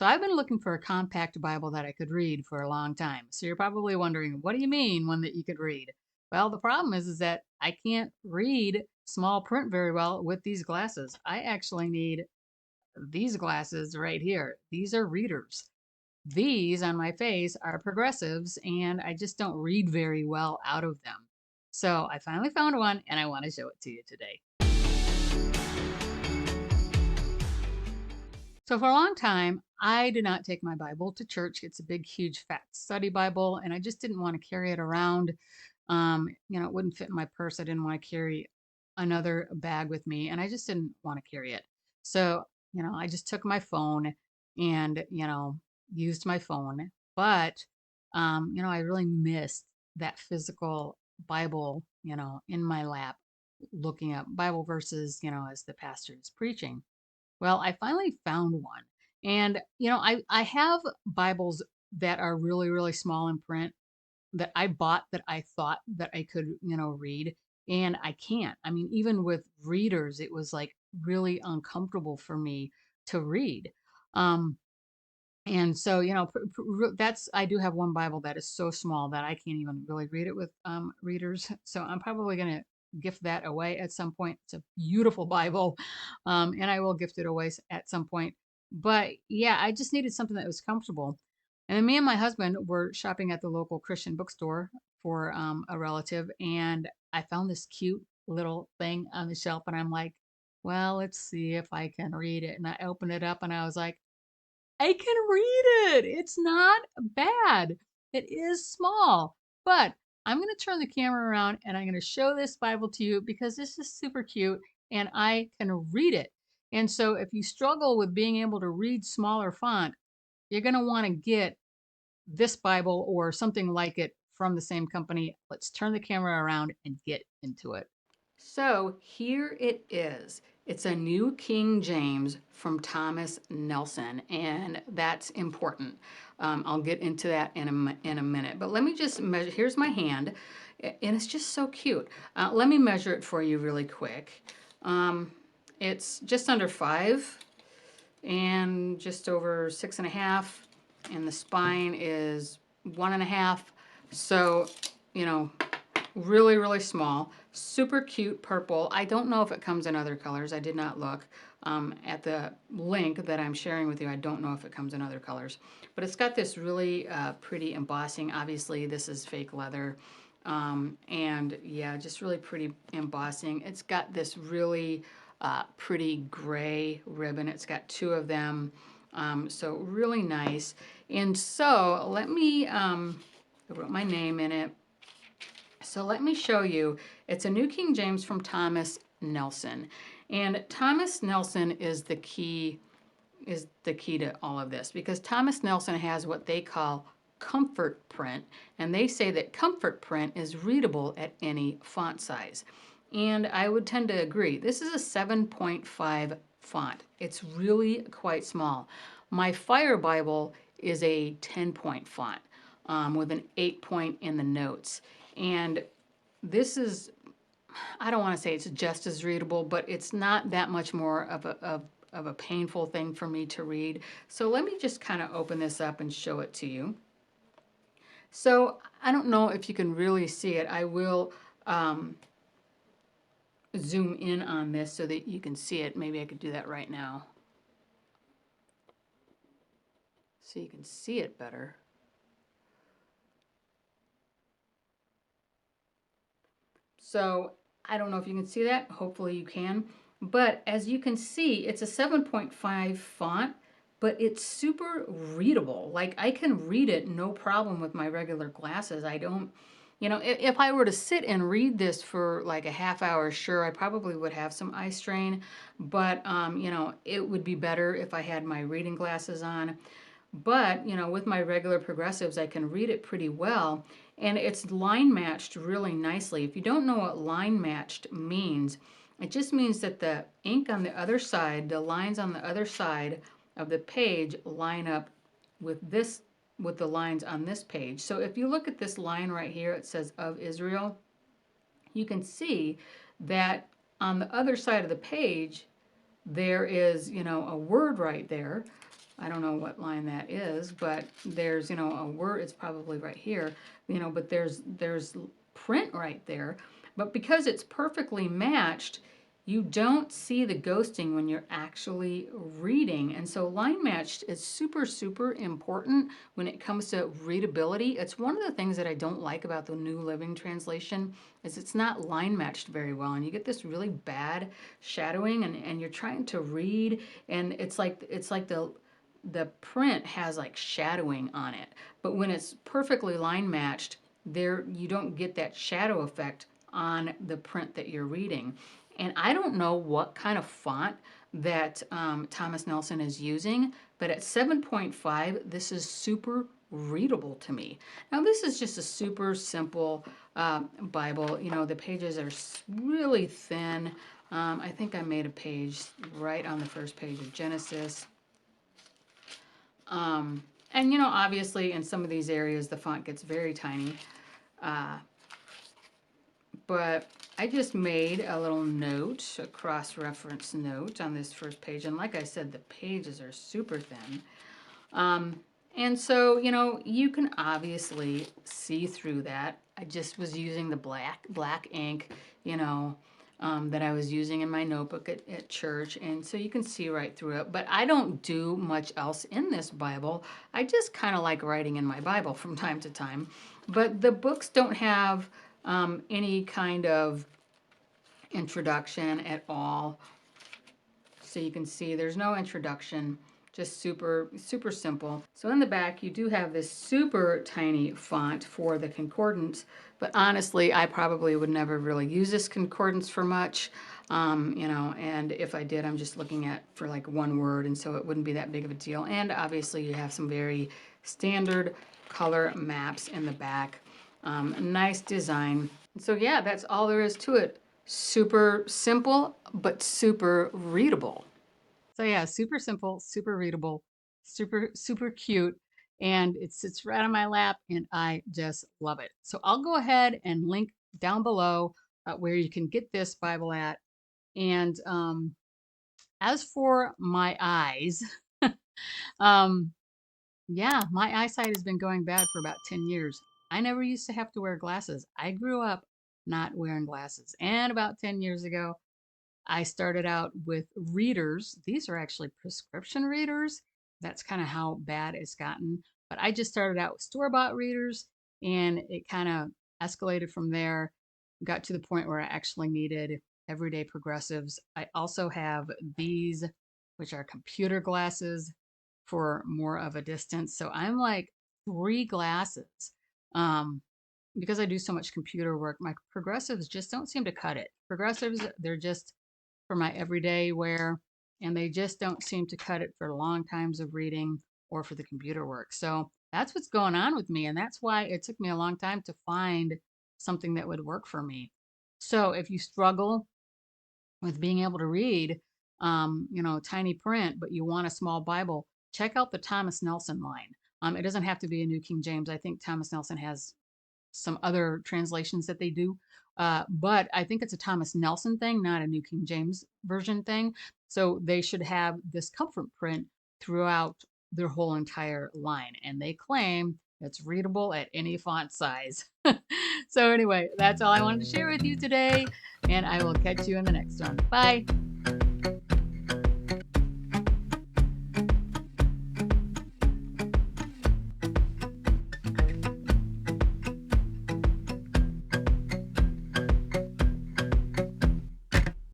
So I've been looking for a compact Bible that I could read for a long time. So you're probably wondering, what do you mean one that you could read? Well, the problem is that I can't read small print very well with these glasses. I actually need these glasses right here. These are readers. These on my face are progressives, and I just don't read very well out of them. So I finally found one, and I want to show it to you today. So for a long time, I did not take my Bible to church. It's a big, huge, fat study Bible, and I just didn't want to carry it around. It wouldn't fit in my purse. I didn't want to carry another bag with me, and I just didn't want to carry it. So, I just took my phone and, used my phone. But, I really missed that physical Bible, in my lap, looking up Bible verses, as the pastor is preaching. Well, I finally found one. And, I have Bibles that are really, really small in print that I bought that I thought that I could, read. And I can't. I mean, even with readers, it was like really uncomfortable for me to read. Um, and so, I do have one Bible that is so small that I can't even really read it with readers. So I'm probably going to gift that away at some point. It's a beautiful Bible, and I will gift it away at some point. But yeah, I just needed something that was comfortable. And then me and my husband were shopping at the local Christian bookstore for a relative, and I found this cute little thing on the shelf, and I'm like, well, let's see if I can read it. And I opened it up, and I was like, I can read it. It's not bad. It is small, but I'm going to turn the camera around and I'm going to show this Bible to you because this is super cute and I can read it. And so if you struggle with being able to read smaller font, you're going to want to get this Bible or something like it from the same company. Let's turn the camera around and get into it. So here it is. It's a New King James from Thomas Nelson, and that's important. I'll get into that in a minute. But let me just measure. Here's my hand, and it's just so cute. Let me measure it for you really quick. It's just under 5 and just over 6.5, and the spine is 1.5. So, you know, really, really small, super cute purple. I don't know if it comes in other colors. I did not look at the link that I'm sharing with you. I don't know if it comes in other colors, but it's got this really pretty embossing. Obviously, this is fake leather. And yeah, just really pretty embossing. It's got this really pretty gray ribbon. It's got 2 of them. So really nice. And so let me, I wrote my name in it. So let me show you. It's a New King James from Thomas Nelson. And Thomas Nelson is the key to all of this because Thomas Nelson has what they call comfort print, and they say that comfort print is readable at any font size. And I would tend to agree. This is a 7.5 font. It's really quite small. My Fire Bible is a 10-point font with an 8-point in the notes. And this is, I don't want to say it's just as readable, but it's not that much more of a painful thing for me to read. So let me just kind of open this up and show it to you. So I don't know if you can really see it. I will zoom in on this so that you can see it. Maybe I could do that right now so you can see it better. So I don't know if you can see that. Hopefully you can. But as you can see, it's a 7.5 font, but it's super readable. Like I can read it no problem with my regular glasses. I don't, if I were to sit and read this for like a half hour, sure, I probably would have some eye strain, but it would be better if I had my reading glasses on. But, with my regular progressives, I can read it pretty well. And it's line matched really nicely. If you don't know what line matched means, it just means that the ink on the other side, the lines on the other side of the page line up with the lines on this page. So if you look at this line right here, it says of Israel, you can see that on the other side of the page, there is, a word right there. I don't know what line that is, but there's, you know, a word, it's probably right here, you know, but there's print right there. But because it's perfectly matched, you don't see the ghosting when you're actually reading. And so line matched is super, super important when it comes to readability. It's one of the things that I don't like about the New Living Translation is it's not line matched very well. And you get this really bad shadowing, and you're trying to read, and it's like the print has like shadowing on it. But when it's perfectly line matched, there you don't get that shadow effect on the print that you're reading. And I don't know what kind of font that Thomas Nelson is using, but at 7.5, this is super readable to me. Now, this is just a super simple Bible. You know, the pages are really thin. I think I made a page right on the first page of Genesis. And you know, obviously in some of these areas the font gets very tiny. But I just made a little note, a cross-reference note on this first page. And like I said, the pages are super thin. And so, you know, you can obviously see through that. I just was using the black ink, you know, that I was using in my notebook at church. And so you can see right through it. But I don't do much else in this Bible. I just kind of like writing in my Bible from time to time. But the books don't have any kind of introduction at all. So you can see there's no introduction, just super, super simple. So in the back, you do have this super tiny font for the concordance, but honestly, I probably would never really use this concordance for much, you know, and if I did, I'm just looking at for like one word, and so it wouldn't be that big of a deal. And obviously, you have some very standard color maps in the back. Nice design. So yeah, that's all there is to it. Super simple, but super readable. So yeah, super simple, super readable, super, super cute. And it sits right on my lap and I just love it. So I'll go ahead and link down below where you can get this Bible at. And as for my eyes, um, yeah, my eyesight has been going bad for about 10 years. I never used to have to wear glasses. I grew up not wearing glasses. And about 10 years ago, I started out with readers. These are actually prescription readers. That's kind of how bad it's gotten. But I just started out with store-bought readers, and it kind of escalated from there. Got to the point where I actually needed everyday progressives. I also have these, which are computer glasses for more of a distance. So I'm like 3 glasses. Um, because I do so much computer work, my progressives just don't seem to cut it. Progressives, they're just for my everyday wear, and they just don't seem to cut it for long times of reading or for the computer work. So that's what's going on with me, and that's why it took me a long time to find something that would work for me. So if you struggle with being able to read, you know, tiny print, but you want a small Bible, check out the Thomas Nelson line. It doesn't have to be a New King James. I think Thomas Nelson has some other translations that they do. But I think it's a Thomas Nelson thing, not a New King James Version thing. So they should have this comfort print throughout their whole entire line. And they claim it's readable at any font size. So anyway, that's all I wanted to share with you today. And I will catch you in the next one. Bye.